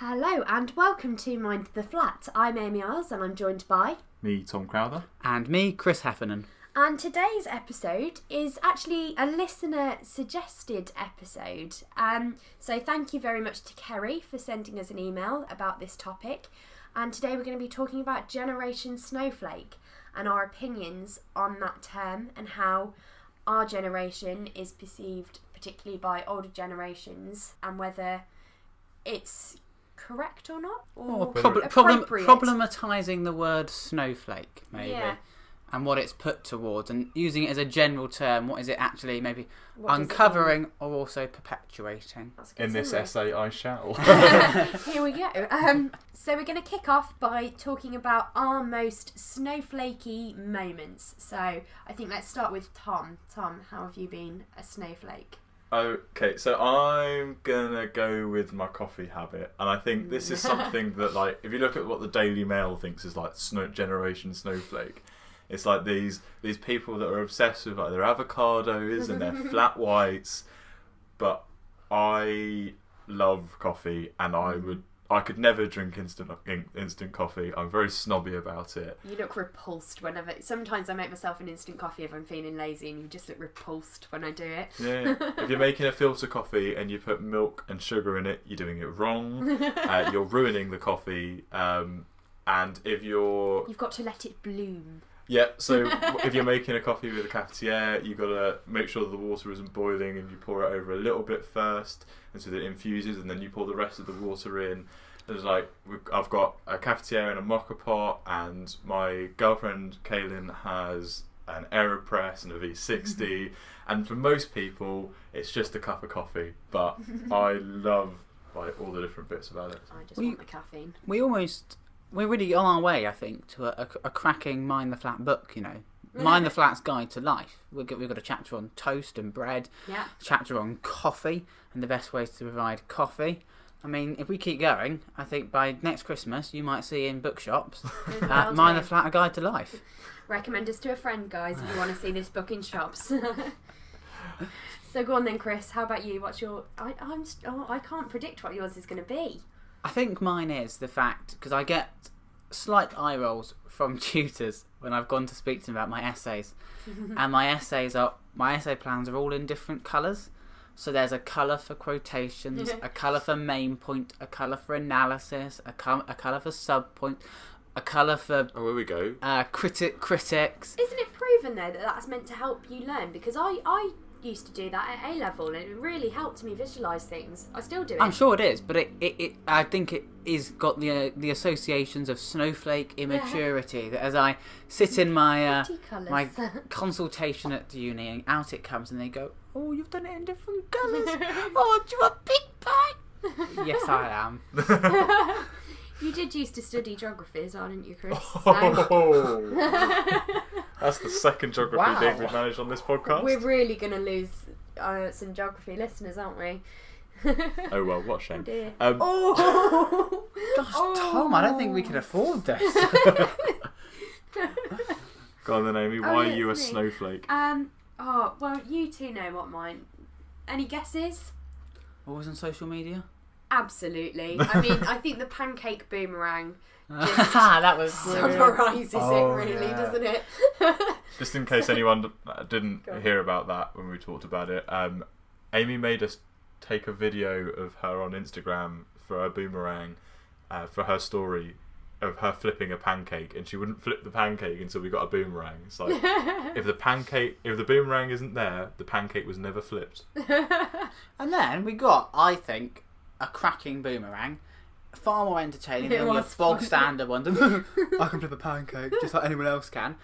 Hello and welcome to Mind the Flat. I'm Amy Isles and I'm joined by... Me, Tom Crowther. And me, Chris Heffernan. And today's episode is actually a listener-suggested episode. So thank you very much to Kerry for sending us an email about this topic. And today we're going to be talking about Generation Snowflake and our opinions on that term and how our generation is perceived, particularly by older generations, and whether it's correct or not, or problematising the word snowflake, maybe, yeah. And what it's put towards, and using it as a general term. What is it actually, maybe uncovering or also perpetuating? In this essay, I shall. Here we go. So we're going to kick off by talking about our most snowflakey moments. So I think let's start with Tom. Tom, how have you been a snowflake? Okay, so I'm gonna go with my coffee habit, and I think this is something that, like, if you look at what the Daily Mail thinks is like Generation Snowflake, it's like these people that are obsessed with like their avocados and their flat whites. But I love coffee, and I could never drink instant coffee. I'm very snobby about it. You look repulsed whenever... Sometimes I make myself an instant coffee if I'm feeling lazy, and you just look repulsed when I do it. Yeah. If you're making a filter coffee and you put milk and sugar in it, you're doing it wrong. You're ruining the coffee. And if you're... You've got to let it bloom. Yeah, so if you're making a coffee with a cafetiere, you've got to make sure the water isn't boiling, and you pour it over a little bit first, and so that it infuses, and then you pour the rest of the water in. There's like, I've got a cafetiere and a mocha pot, and my girlfriend Kaylin has an AeroPress and a V60, and for most people it's just a cup of coffee, but I love like all the different bits about it. I just want the caffeine. We're really on our way, I think, to a cracking Mind the Flat book, you know. Mind the Flat's Guide to Life. We've got a chapter on toast and bread, a chapter on coffee and the best ways to provide coffee. I mean, if we keep going, I think by next Christmas you might see in bookshops Mind the Flat, A Guide to Life. Recommend us to a friend, guys, if you want to see this book in shops. So go on then, Chris. How about you? What's your... I can't predict what yours is going to be. I think mine is the fact, because I get slight eye rolls from tutors when I've gone to speak to them about my essays. And my essay plans are all in different colours. So there's a colour for quotations, a colour for main point, a colour for analysis, a colour for sub-point, a colour for... Oh, here we go. Critics. Isn't it proven, though, that that's meant to help you learn? Because I used to do that at A-level, and it really helped me visualise things. I still do it. I'm sure it is, but I think it is got the associations of snowflake immaturity. That as I sit in my my consultation at the uni, and out it comes, and they go, "Oh, you've done it in different colours. Oh, do you want a big bag?" Yes, I am. You did used to study geography as well, didn't you, Chris? That's the second geography thing we've managed on this podcast. We're really going to lose some geography listeners, aren't we? Oh well, what a shame. Oh dear. Gosh, Tom, I don't think we can afford this. Go on then, Amy. Why are you a snowflake? Well, you two know what mine. Any guesses? Always on social media? Absolutely. I mean, I think the pancake boomerang just that was summarises it really, doesn't it? Just in case anyone didn't hear about that when we talked about it, Amy made us take a video of her on Instagram for a boomerang for her story of her flipping a pancake, and she wouldn't flip the pancake until we got a boomerang. It's like, if the boomerang isn't there, the pancake was never flipped. And then we got, I think, a cracking boomerang, far more entertaining than your bog standard one. I can flip a pancake just like anyone else can.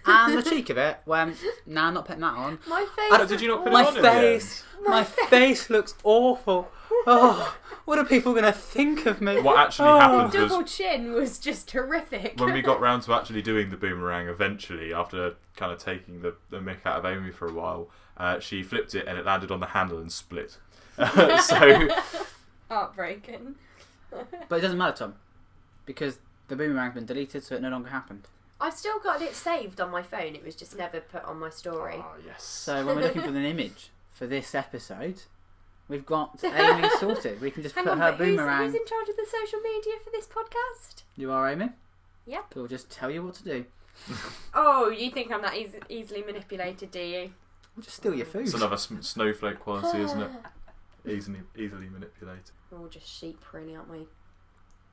And the cheek of it, when I'm not putting that on. My face. Did you not put it on? My face looks awful. Oh, what are people going to think of me? What actually happened was... double chin was just horrific. When we got round to actually doing the boomerang eventually, after kind of taking the mick out of Amy for a while, she flipped it and it landed on the handle and split. So... Heartbreaking. But it doesn't matter, Tom, because the boomerang's been deleted, so it no longer happened. I've still got it saved on my phone. It was just never put on my story. Oh, yes. So when we're looking for an image for this episode, We've got Amy sorted. We can just put her boomerang. Who's in charge of the social media for this podcast? You are, Amy? Yep. We'll just tell you what to do. Oh, you think I'm that easily manipulated, do you? We'll just steal your food. It's another snowflake quality, isn't it? Easily manipulated. We're all just sheep, really, aren't we?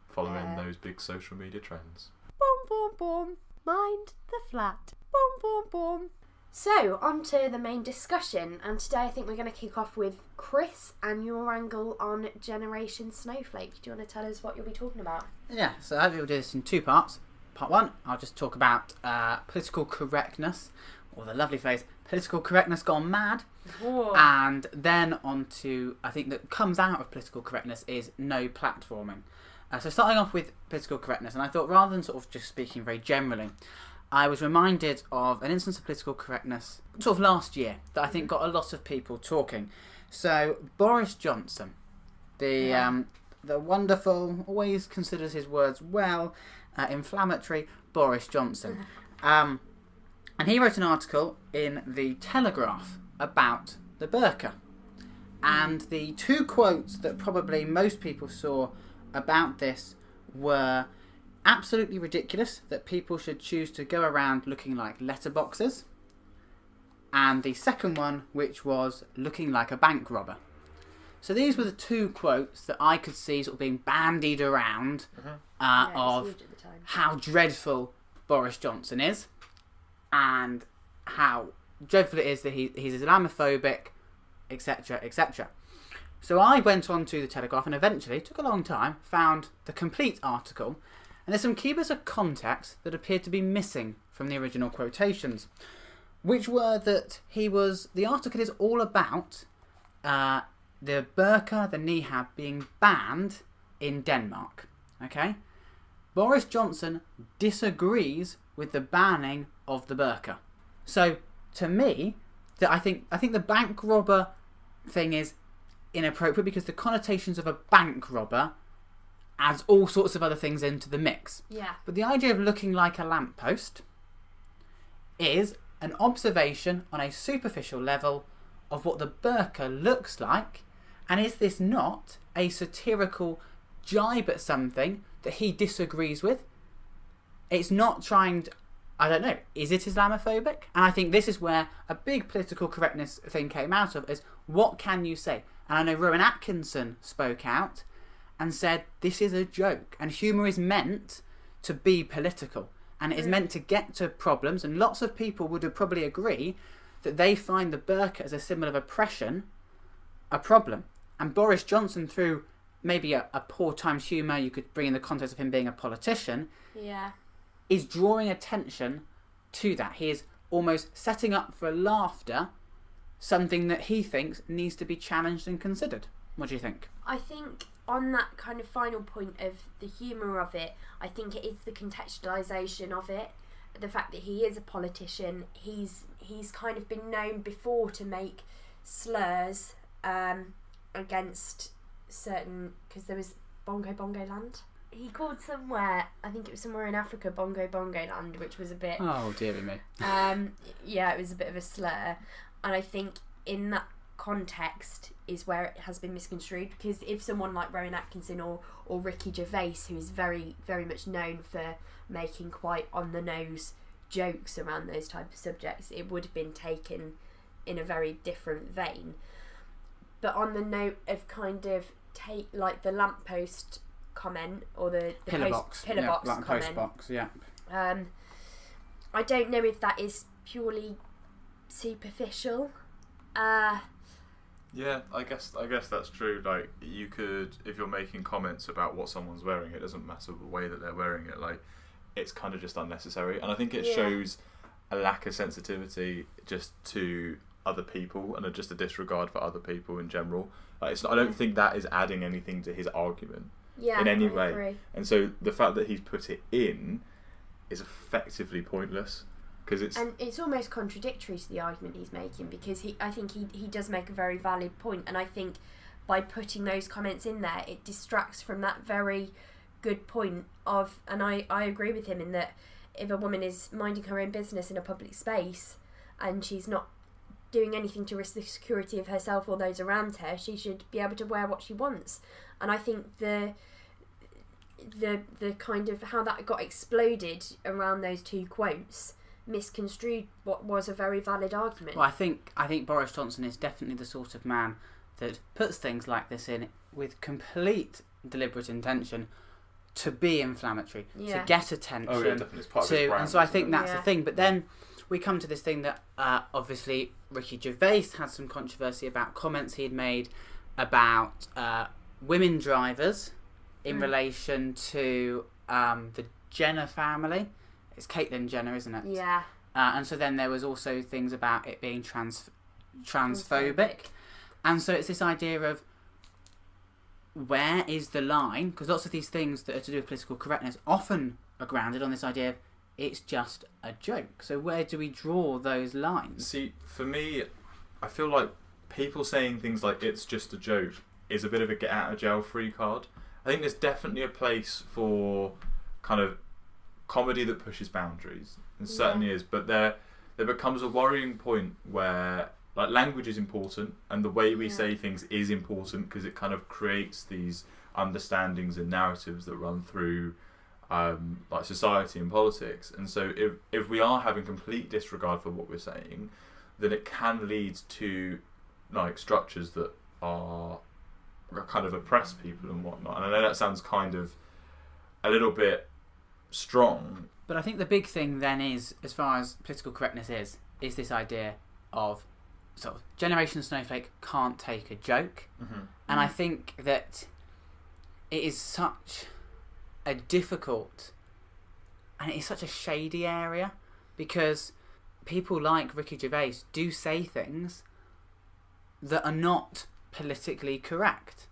Following those big social media trends. Boom, boom, boom. Mind the flat. Boom, boom, boom. So, on to the main discussion, and today I think we're going to kick off with Chris and your angle on Generation Snowflake. Do you want to tell us what you'll be talking about? Yeah, so I will do this in 2 parts. Part 1, I'll just talk about political correctness, or the lovely phrase, political correctness gone mad. Whoa. And then on to, I think that comes out of political correctness is no platforming. So starting off with political correctness, and I thought rather than sort of just speaking very generally, I was reminded of an instance of political correctness sort of last year that I think got a lot of people talking. So Boris Johnson, the wonderful, always considers his words well, inflammatory Boris Johnson. And he wrote an article in the Telegraph about the burqa. And the 2 quotes that probably most people saw about this were absolutely ridiculous that people should choose to go around looking like letterboxes, and the second one, which was looking like a bank robber. So these were the 2 quotes that I could see sort of being bandied around of how dreadful Boris Johnson is and how dreadful it is that he's Islamophobic, etc, etc. So I went on to the Telegraph and eventually, took a long time, found the complete article. And there's some key bits of context that appeared to be missing from the original quotations, which were that the article is all about the burqa, the niqab, being banned in Denmark. Okay? Boris Johnson disagrees with the banning of the burqa. So, to me, I think the bank robber thing is inappropriate because the connotations of a bank robber adds all sorts of other things into the mix. Yeah. But the idea of looking like a lamppost is an observation on a superficial level of what the burqa looks like, and is this not a satirical jibe at something that he disagrees with? It's not trying to, I don't know, is it Islamophobic? And I think this is where a big political correctness thing came out of, is what can you say? And I know Rowan Atkinson spoke out and said this is a joke, and humour is meant to be political, and it is meant to get to problems, and lots of people would probably agree that they find the burqa as a symbol of oppression a problem. And Boris Johnson, through maybe a poor times humour, you could bring in the context of him being a politician, is drawing attention to that. He is almost setting up for laughter something that he thinks needs to be challenged and considered. What do you think? I think on that kind of final point of the humour of it, I think it is the contextualisation of it. The fact that he is a politician, he's kind of been known before to make slurs against certain, because there was Bongo Land. He called somewhere, I think it was somewhere in Africa, Bongo Land, which was a bit... Oh, dearie me. Yeah, it was a bit of a slur. And I think in that context is where it has been misconstrued, because if someone like Rowan Atkinson or Ricky Gervais, who is very, very much known for making quite on-the-nose jokes around those type of subjects, it would have been taken in a very different vein. But on the note of kind of like the lamppost comment, or the pillar box comment, post box, yeah. I don't know if that is purely superficial. Yeah, I guess that's true. Like, you could, if you're making comments about what someone's wearing, it doesn't matter the way that they're wearing it. Like, it's kind of just unnecessary, and I think it shows a lack of sensitivity just to other people and just a disregard for other people in general. Like, I don't think that is adding anything to his argument in any way. Agree. And so the fact that he's put it in is effectively pointless. And it's almost contradictory to the argument he's making, because I think he does make a very valid point, and I think by putting those comments in there, it distracts from that very good point of, and I agree with him in that if a woman is minding her own business in a public space and she's not doing anything to risk the security of herself or those around her. She should be able to wear what she wants. And I think the kind of how that got exploded around those two quotes misconstrued what was a very valid argument. Well, I think Boris Johnson is definitely the sort of man that puts things like this in with complete deliberate intention to be inflammatory, to get attention. Oh yeah, definitely. It's part of his brand, and so I think that's Yeah. the thing. But then we come to this thing that obviously Ricky Gervais had some controversy about comments he had made about women drivers in relation to the Jenner family. It's Caitlyn Jenner, isn't it? Yeah. And so then there was also things about it being transphobic. And so it's this idea of where is the line? Because lots of these things that are to do with political correctness often are grounded on this idea of it's just a joke. So where do we draw those lines? See, for me, I feel like people saying things like it's just a joke is a bit of a get out of jail free card. I think there's definitely a place for kind of comedy that pushes boundaries. It certainly is, but there becomes a worrying point where like language is important and the way we say things is important because it kind of creates these understandings and narratives that run through like society and politics. And so if we are having complete disregard for what we're saying, then it can lead to like structures that are kind of oppress people and whatnot. And I know that sounds kind of a little bit strong. But I think the big thing then is, as far as political correctness is this idea of sort of Generation Snowflake can't take a joke. And I think that it is such a difficult and it is such a shady area because people like Ricky Gervais do say things that are not politically correct.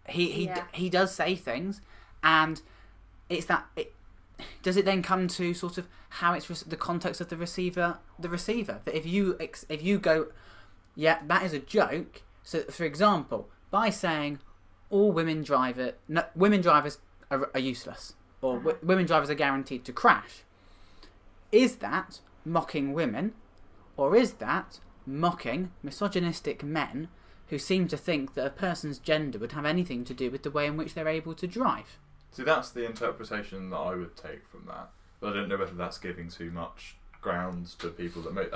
He does say things, and it's that. Does it then come to sort of how it's the context of the receiver? That if you go, yeah, that is a joke. So, for example, by saying all women drivers are useless, or women drivers are guaranteed to crash, is that mocking women, or is that mocking misogynistic men who seem to think that a person's gender would have anything to do with the way in which they're able to drive? See, that's the interpretation that I would take from that. But I don't know whether that's giving too much grounds to people that make...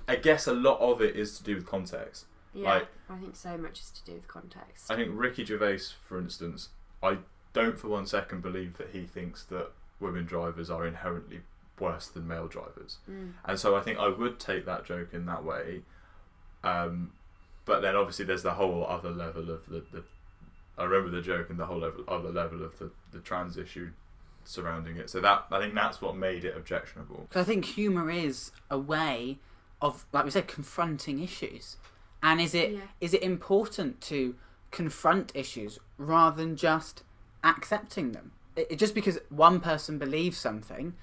I guess a lot of it is to do with context. Yeah, like, I think so much is to do with context. I think Ricky Gervais, for instance, I don't for one second believe that he thinks that women drivers are inherently worse than male drivers. And so I think I would take that joke in that way. But then obviously there's the whole other level of the I remember the joke and the whole other level of the trans issue surrounding it. So that I think that's what made it objectionable. Because I think humour is a way of, like we said, confronting issues. And is it important to confront issues rather than just accepting them? Just because one person believes something,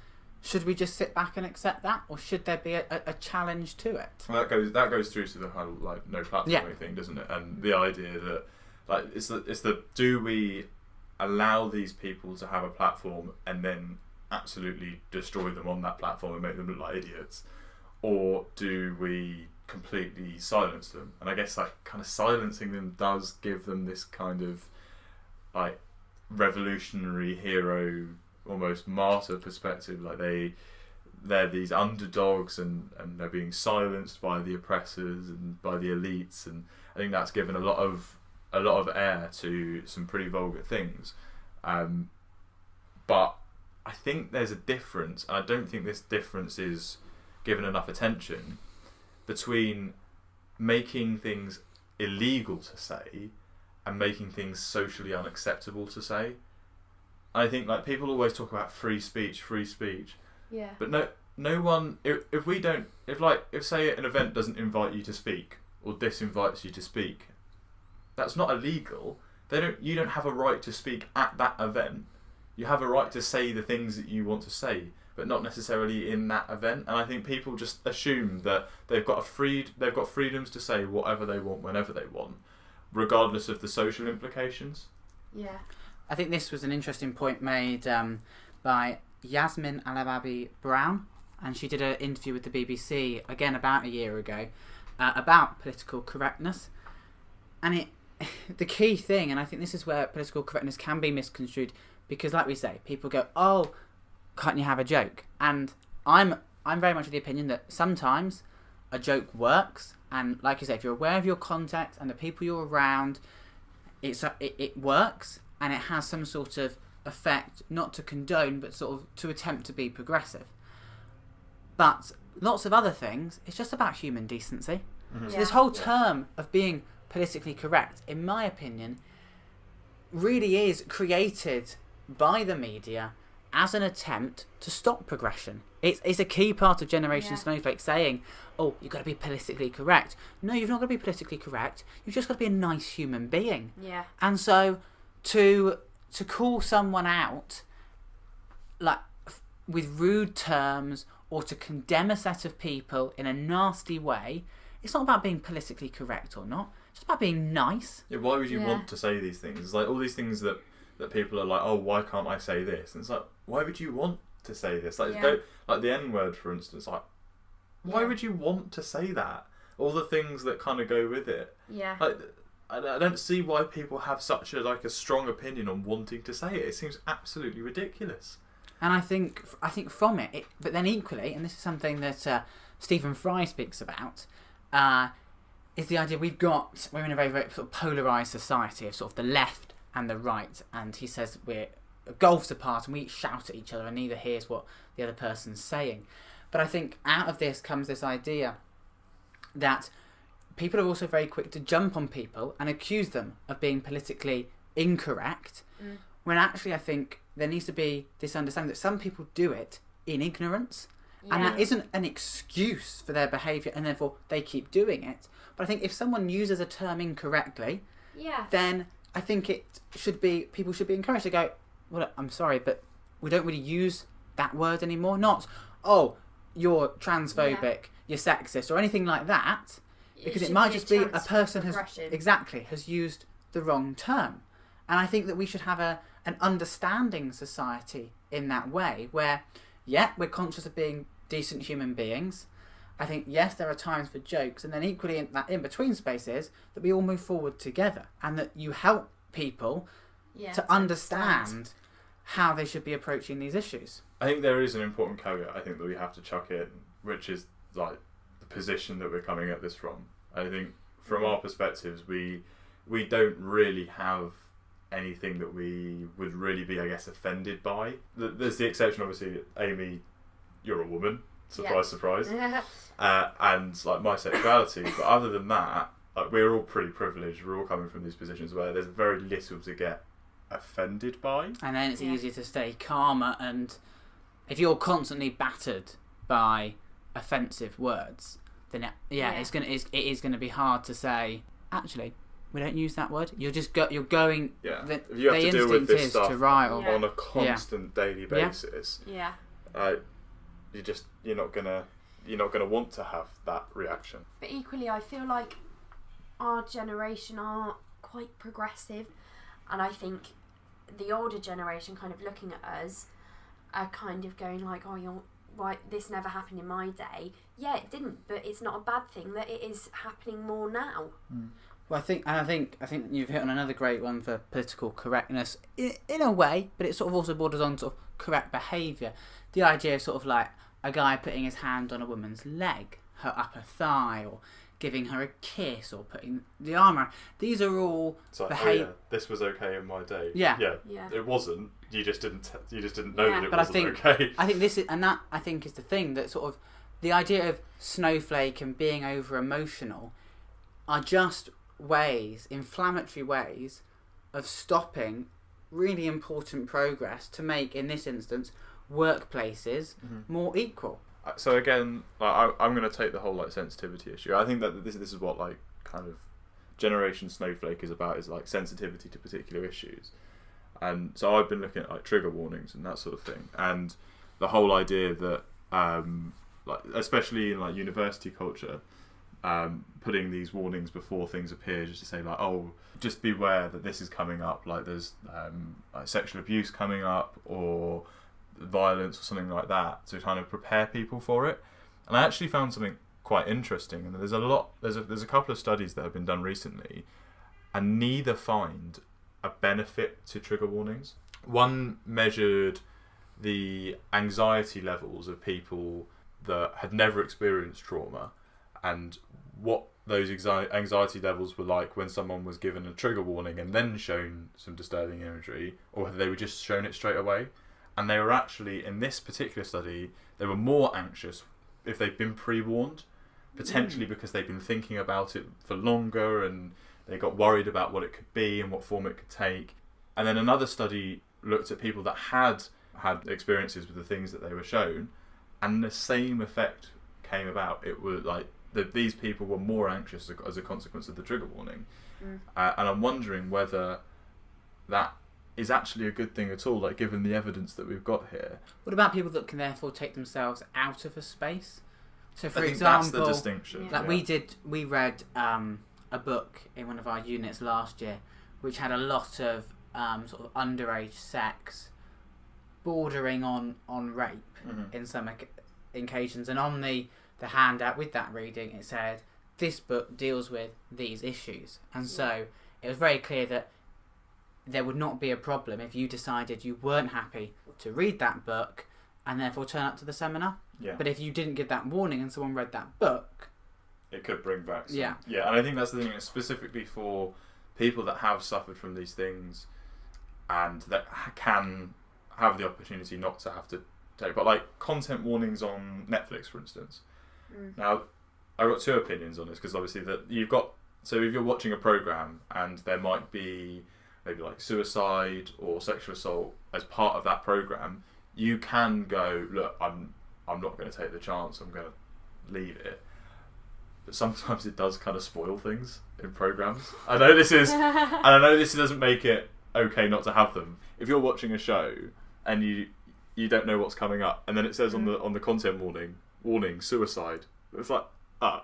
should we just sit back and accept that, or should there be a challenge to it? Well, that goes through to the whole like no platforming thing, doesn't it? And the idea that like it's the do we allow these people to have a platform and then absolutely destroy them on that platform and make them look like idiots, or do we completely silence them? And I guess like kind of silencing them does give them this kind of like revolutionary hero, almost martyr perspective. Like they're these underdogs and they're being silenced by the oppressors and by the elites, and I think that's given a lot of air to some pretty vulgar things. But I think there's a difference, and I don't think this difference is given enough attention, between making things illegal to say and making things socially unacceptable to say. I think like people always talk about free speech, Yeah. but no one, if say an event doesn't invite you to speak or disinvites you to speak, that's not illegal. You don't have a right to speak at that event. You have a right to say the things that you want to say, but not necessarily in that event. And I think people just assume that they've got freedoms to say whatever they want whenever they want, regardless of the social implications. Yeah. I think this was an interesting point made by Yasmin Alababi Brown, and she did an interview with the BBC again about a year ago, about political correctness, and the key thing, and I think this is where political correctness can be misconstrued, because like we say, people go, oh, can't you have a joke? And I'm very much of the opinion that sometimes a joke works, and like you say, if you're aware of your context and the people you're around, it works, and it has some sort of effect, not to condone, but sort of to attempt to be progressive. But lots of other things, it's just about human decency. Mm-hmm. So this whole term of being politically correct, in my opinion, really is created by the media as an attempt to stop progression. It's a key part of Generation Snowflake saying, oh, you've got to be politically correct. No, you've not got to be politically correct. You've just got to be a nice human being. Yeah. And so to call someone out like with rude terms, or to condemn a set of people in a nasty way, it's not about being politically correct or not. It's just about being nice. Yeah, why would you want to say these things? It's like all these things that people are like, oh, why can't I say this? And it's like, why would you want to say this? Like, like the N-word, for instance. Like, why would you want to say that? All the things that kind of go with it. Yeah. Like, I don't see why people have such a strong opinion on wanting to say it. It seems absolutely ridiculous. And I think from it, but then equally, and this is something that Stephen Fry speaks about, is the idea we're in a very, very sort of polarised society of sort of the left and the right, and he says we're gulfs apart and we shout at each other and neither hears what the other person's saying. But I think out of this comes this idea that people are also very quick to jump on people and accuse them of being politically incorrect, when actually I think there needs to be this understanding that some people do it in ignorance, and that isn't an excuse for their behaviour, and therefore they keep doing it. But I think if someone uses a term incorrectly, then I think people should be encouraged to go, well, I'm sorry, but we don't really use that word anymore. Not, oh, you're transphobic, you're sexist, or anything like that, because it might just be a person has used the wrong term. And I think that we should have an understanding society in that way, where, we're conscious of being decent human beings. I think, yes, there are times for jokes, and then equally in that in-between space is that we all move forward together, and that you help people to understand how they should be approaching these issues. I think there is an important caveat I think that we have to chuck in, which is like the position that we're coming at this from. I think from our perspectives, we don't really have anything that we would really be, I guess, offended by. There's the exception, obviously, Amy, you're a woman, surprise, surprise, and like my sexuality. But other than that, like we're all pretty privileged. We're all coming from these positions where there's very little to get offended by, and then it's easier to stay calmer. And if you're constantly battered by offensive words, then it is going to be hard to say, actually, we don't use that word. You're going. Yeah. If you have to deal with this stuff on a constant daily basis, you're not gonna want to have that reaction. But equally, I feel like our generation are quite progressive, and I think the older generation, kind of looking at us, are kind of going like, "Oh, you're right. This never happened in my day." Yeah, it didn't, but it's not a bad thing that it is happening more now. Well, I think you've hit on another great one for political correctness in a way, but it sort of also borders on sort of correct behaviour. The idea of sort of like a guy putting his hand on a woman's leg, her upper thigh, or giving her a kiss, or putting the arm around. These are all this was okay in my day. Yeah. It wasn't. You just didn't know that it wasn't okay. I think this is, and that I think is the thing, that sort of the idea of Snowflake and being over emotional are just inflammatory ways of stopping really important progress to make, in this instance, workplaces more equal. So again, like, I'm going to take the whole like sensitivity issue. I think that this is what like kind of Generation Snowflake is about, is like sensitivity to particular issues. And so I've been looking at like trigger warnings and that sort of thing, and the whole idea that like especially in like university culture, putting these warnings before things appear, just to say like, oh, just beware that this is coming up, like there's like sexual abuse coming up or violence or something like that, to kind of prepare people for it. And I actually found something quite interesting. And there's a couple of studies that have been done recently, and neither find a benefit to trigger warnings. One measured the anxiety levels of people that had never experienced trauma, and what those anxiety levels were like when someone was given a trigger warning and then shown some disturbing imagery, or whether they were just shown it straight away. And they were actually, in this particular study, they were more anxious if they'd been pre-warned, potentially because they'd been thinking about it for longer and they got worried about what it could be and what form it could take. And then another study looked at people that had experiences with the things that they were shown, and the same effect came about. It was like these people were more anxious as a consequence of the trigger warning. And I'm wondering whether that is actually a good thing at all, like given the evidence that we've got here. What about people that can therefore take themselves out of a space? So, for I think example, that's the distinction. Like we read a book in one of our units last year, which had a lot of sort of underage sex, bordering on rape in some occasions, and on the handout with that reading it said this book deals with these issues, and so it was very clear that there would not be a problem if you decided you weren't happy to read that book and therefore turn up to the seminar. Yeah. But if you didn't give that warning and someone read that book, it could bring back some, yeah, and I think that's the thing, specifically for people that have suffered from these things and that can have the opportunity not to have to take, but like content warnings on Netflix, for instance. Now, I've got two opinions on this, because obviously so if you're watching a program and there might be maybe like suicide or sexual assault as part of that program, you can go, look, I'm not going to take the chance, I'm going to leave it. But sometimes it does kind of spoil things in programs. I know this doesn't make it okay not to have them. If you're watching a show and you don't know what's coming up, and then it says on the content warning suicide, it's like,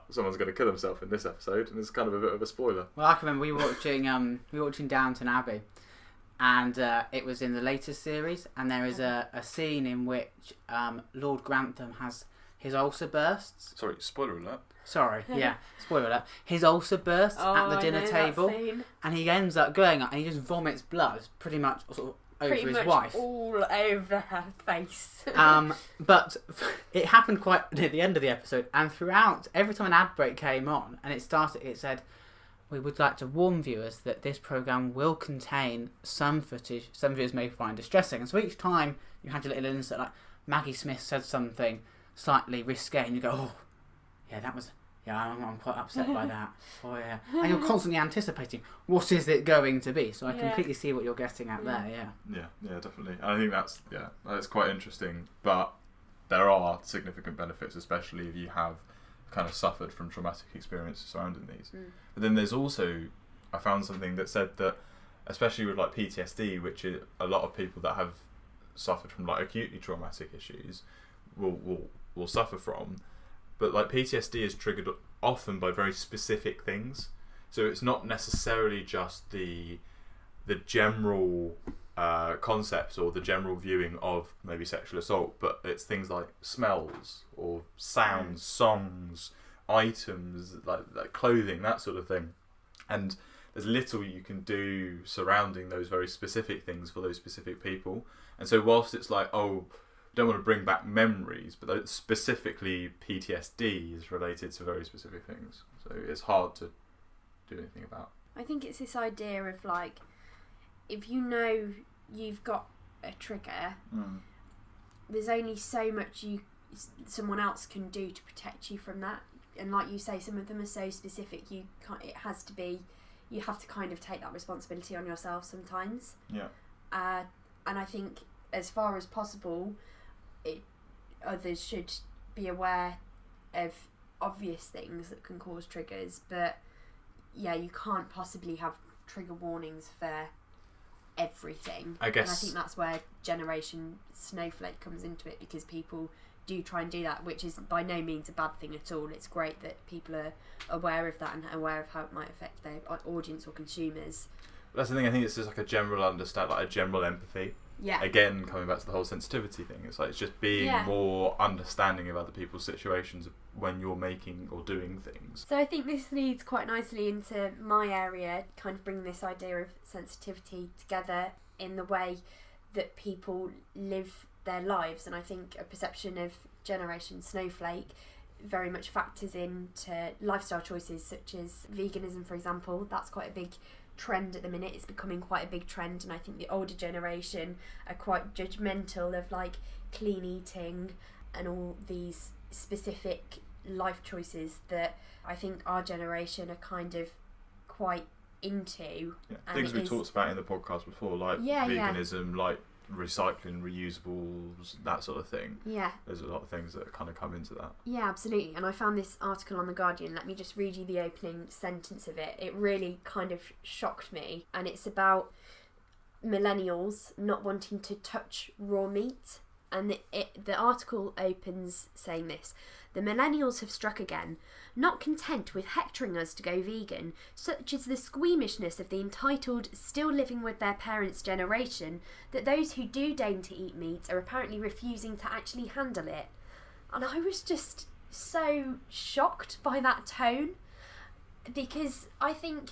someone's going to kill himself in this episode, and it's kind of a bit of a spoiler. Well, I can remember we were watching Downton Abbey, and it was in the latest series, and there is a scene in which Lord Grantham has his ulcer bursts. Sorry, spoiler alert. Sorry, yeah, spoiler alert. His ulcer bursts at the dinner table, and he ends up going up and he just vomits blood pretty much sort of over his wife. All over her face. But it happened quite near the end of the episode, and throughout, every time an ad break came on and it started, it said, "We would like to warn viewers that this programme will contain some footage some viewers may find distressing." And so each time you had your little insert, like Maggie Smith said something slightly risque, and you go, "Oh, yeah, that was... yeah, I'm quite upset by that." Oh yeah, and you're constantly anticipating what is it going to be. So I completely see what you're getting at there. Yeah, definitely. I think that's quite interesting. But there are significant benefits, especially if you have kind of suffered from traumatic experiences surrounding these. But then there's also, I found something that said that, especially with like PTSD, which is a lot of people that have suffered from like acutely traumatic issues will suffer from. But like PTSD is triggered often by very specific things, so it's not necessarily just the general concept or the general viewing of maybe sexual assault, but it's things like smells or sounds, songs, items like clothing, that sort of thing. And there's little you can do surrounding those very specific things for those specific people. And so whilst it's like, oh, don't want to bring back memories, but specifically PTSD is related to very specific things, so it's hard to do anything about. I think it's this idea of like, if you know you've got a trigger, there's only so much someone else can do to protect you from that, and like you say, some of them are so specific, you have to kind of take that responsibility on yourself sometimes. And I think as far as possible, others should be aware of obvious things that can cause triggers, but you can't possibly have trigger warnings for everything. I guess, and I think that's where Generation Snowflake comes into it, because people do try and do that, which is by no means a bad thing at all. It's great that people are aware of that and aware of how it might affect their audience or consumers. That's the thing. I think it's just like a general understand, like a general empathy. Yeah. Again, coming back to the whole sensitivity thing, it's like it's just being more understanding of other people's situations when you're making or doing things. So I think this leads quite nicely into my area, kind of bringing this idea of sensitivity together in the way that people live their lives. And I think a perception of Generation Snowflake very much factors into lifestyle choices such as veganism, for example. That's quite a big trend at the minute. It's becoming quite a big trend, and I think the older generation are quite judgmental of like clean eating and all these specific life choices that I think our generation are kind of quite into. Things we talked about in the podcast before, like veganism, like recycling, reusables, that sort of thing. Yeah. There's a lot of things that kind of come into that. Yeah, absolutely. And I found this article on The Guardian. Let me just read you the opening sentence of it. It really kind of shocked me. And it's about millennials not wanting to touch raw meat. And the article opens saying this: the millennials have struck again, not content with hectoring us to go vegan, such is the squeamishness of the entitled, still living with their parents' generation, that those who do deign to eat meat are apparently refusing to actually handle it. And I was just so shocked by that tone, because I think,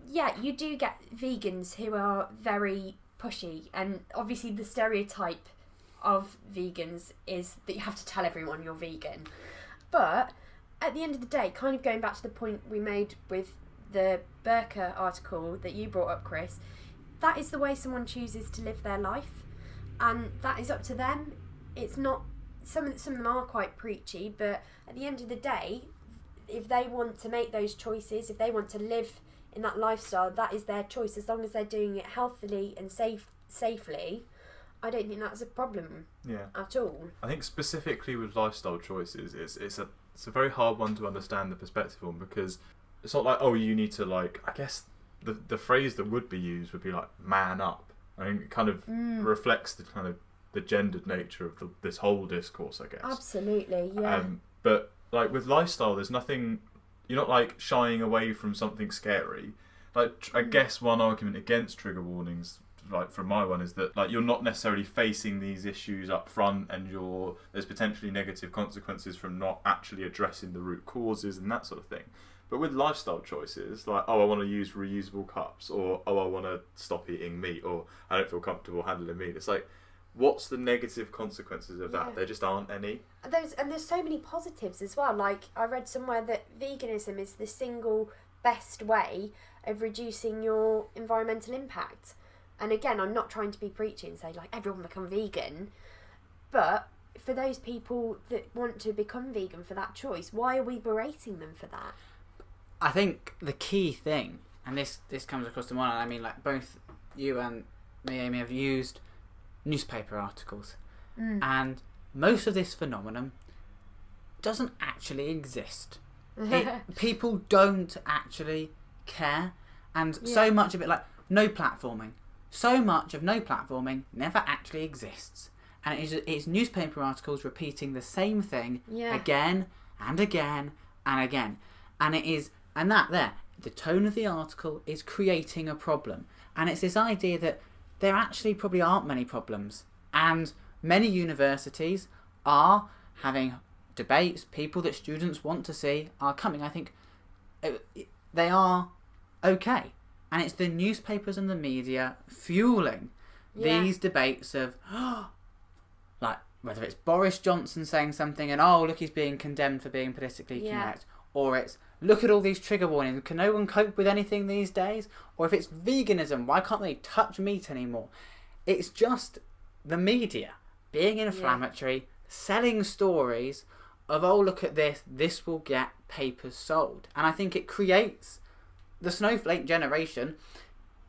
you do get vegans who are very pushy, and obviously the stereotype of vegans is that you have to tell everyone you're vegan. But at the end of the day, kind of going back to the point we made with the burqa article that you brought up, Chris, that is the way someone chooses to live their life, and that is up to them. It's not, some of them are quite preachy, but at the end of the day, if they want to make those choices, if they want to live in that lifestyle, that is their choice, as long as they're doing it healthily and safely. I don't think that's a problem at all. I think specifically with lifestyle choices, it's a very hard one to understand the perspective on, because it's not like, oh, you need to, like, I guess the phrase that would be used would be like man up. I mean, it kind of reflects the kind of the gendered nature of this whole discourse, I guess. Absolutely, yeah. But like with lifestyle, there's nothing, you're not like shying away from something scary. Like I guess one argument against trigger warnings, like from my one, is that like you're not necessarily facing these issues up front, and there's potentially negative consequences from not actually addressing the root causes and that sort of thing. But with lifestyle choices, like, oh, I want to use reusable cups, or oh, I want to stop eating meat, or I don't feel comfortable handling meat, it's like, what's the negative consequences of that? There just aren't any. There's so many positives as well. Like, I read somewhere that veganism is the single best way of reducing your environmental impact. And again, I'm not trying to be preachy and say, like, everyone become vegan. But for those people that want to become vegan for that choice, why are we berating them for that? I think the key thing, and this comes across the mind, I mean, like, both you and me, Amy, have used newspaper articles. And most of this phenomenon doesn't actually exist. People don't actually care. And so much of it, like, no platforming. So much of no platforming never actually exists. And it's newspaper articles repeating the same thing again and again and again. And the tone of the article is creating a problem. And it's this idea that there actually probably aren't many problems. And many universities are having debates, people that students want to see are coming. I think they are okay. And it's the newspapers and the media fueling these debates of, like, whether it's Boris Johnson saying something and, oh, look, he's being condemned for being politically correct. Or it's, look at all these trigger warnings. Can no one cope with anything these days? Or if it's veganism, why can't they touch meat anymore? It's just the media being inflammatory, selling stories of, oh, look at this will get papers sold. And I think it creates, the Snowflake generation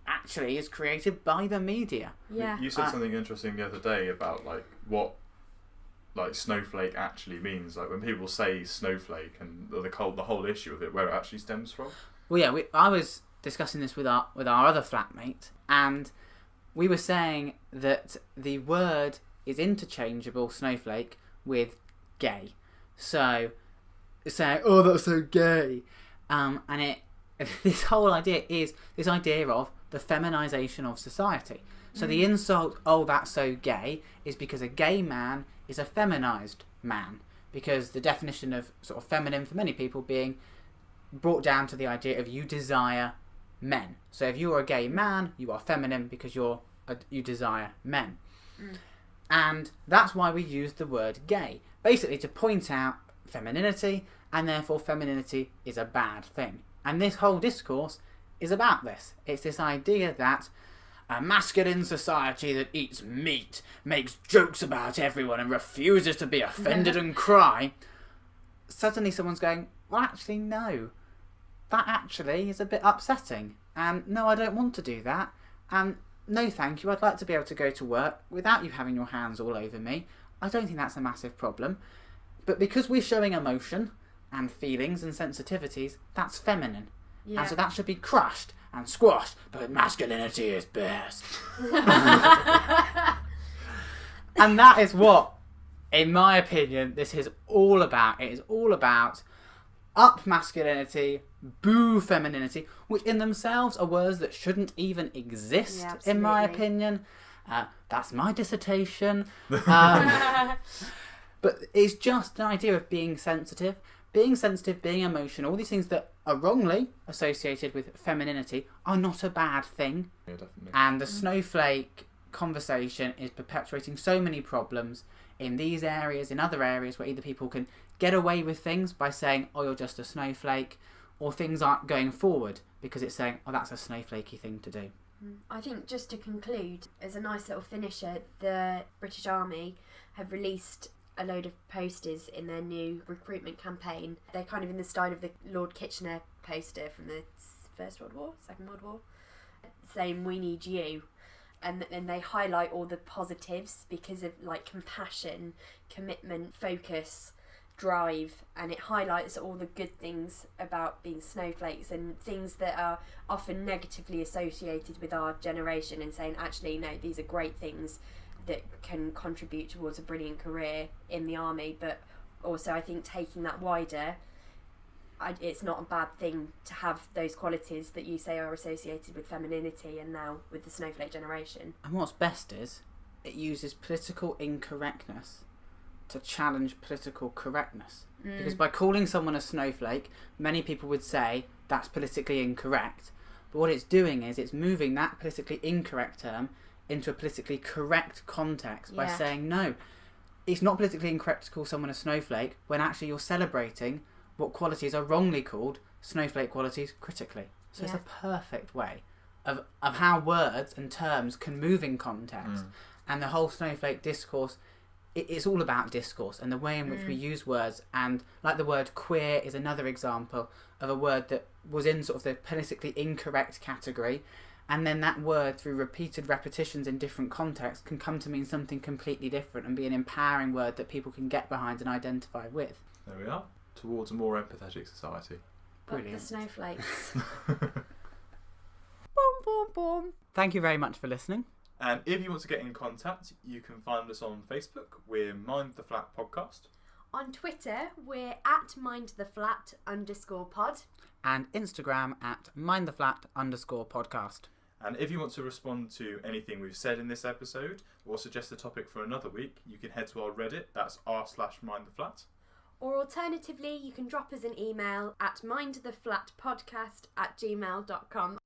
actually is created by the media. Yeah. You said something interesting the other day about like what like Snowflake actually means. Like when people say Snowflake and the whole issue of it, where it actually stems from. Well, yeah, I was discussing this with our other flatmate, and we were saying that the word is interchangeable, Snowflake, with gay. So saying, oh, that's so gay, and this whole idea is this idea of the feminisation of society. So the insult, oh, that's so gay, is because a gay man is a feminised man. Because the definition of sort of feminine for many people being brought down to the idea of you desire men. So if you're a gay man, you are feminine because you desire men. And that's why we use the word gay. Basically to point out femininity, and therefore femininity is a bad thing. And this whole discourse is about this. It's this idea that a masculine society that eats meat, makes jokes about everyone and refuses to be offended and cry. Suddenly someone's going, well, actually, no. That actually is a bit upsetting. And no, I don't want to do that. And no, thank you. I'd like to be able to go to work without you having your hands all over me. I don't think that's a massive problem. But because we're showing emotion and feelings and sensitivities, that's feminine. Yeah. And so that should be crushed and squashed, but masculinity is best. And that is what, in my opinion, this is all about. It is all about up masculinity, boo femininity, which in themselves are words that shouldn't even exist, in my opinion. That's my dissertation. But it's just an idea of being sensitive, being emotional. All these things that are wrongly associated with femininity are not a bad thing. Yeah, definitely. And the snowflake conversation is perpetuating so many problems in these areas, in other areas where either people can get away with things by saying, oh, you're just a snowflake, or things aren't going forward because it's saying, oh, that's a snowflakey thing to do. I think just to conclude, as a nice little finisher, the British Army have released a load of posters in their new recruitment campaign. They're kind of in the style of the Lord Kitchener poster from the First World War, Second World War, saying, we need you. And they highlight all the positives because of like compassion, commitment, focus, drive, and it highlights all the good things about being snowflakes and things that are often negatively associated with our generation, and saying, actually, no, these are great things that can contribute towards a brilliant career in the army. But also I think taking that wider, it's not a bad thing to have those qualities that you say are associated with femininity and now with the snowflake generation. And what's best is it uses political incorrectness to challenge political correctness. Because by calling someone a snowflake, many people would say that's politically incorrect. But what it's doing is it's moving that politically incorrect term into a politically correct context by saying, no, it's not politically incorrect to call someone a snowflake when actually you're celebrating what qualities are wrongly called snowflake qualities critically. So it's a perfect way of how words and terms can move in context. And the whole snowflake discourse, it's all about discourse and the way in which we use words. And like the word queer is another example of a word that was in sort of the politically incorrect category, and then that word, through repeated repetitions in different contexts, can come to mean something completely different and be an empowering word that people can get behind and identify with. There we are. Towards a more empathetic society. Brilliant. The snowflakes. Boom, boom, boom. Thank you very much for listening. And if you want to get in contact, you can find us on Facebook. We're Mind the Flat Podcast. On Twitter, we're at mindtheflat_pod. And Instagram at mindtheflat_podcast. And if you want to respond to anything we've said in this episode or suggest a topic for another week, you can head to our Reddit. That's r/mindtheflat. Or alternatively, you can drop us an email at mindtheflatpodcast@gmail.com.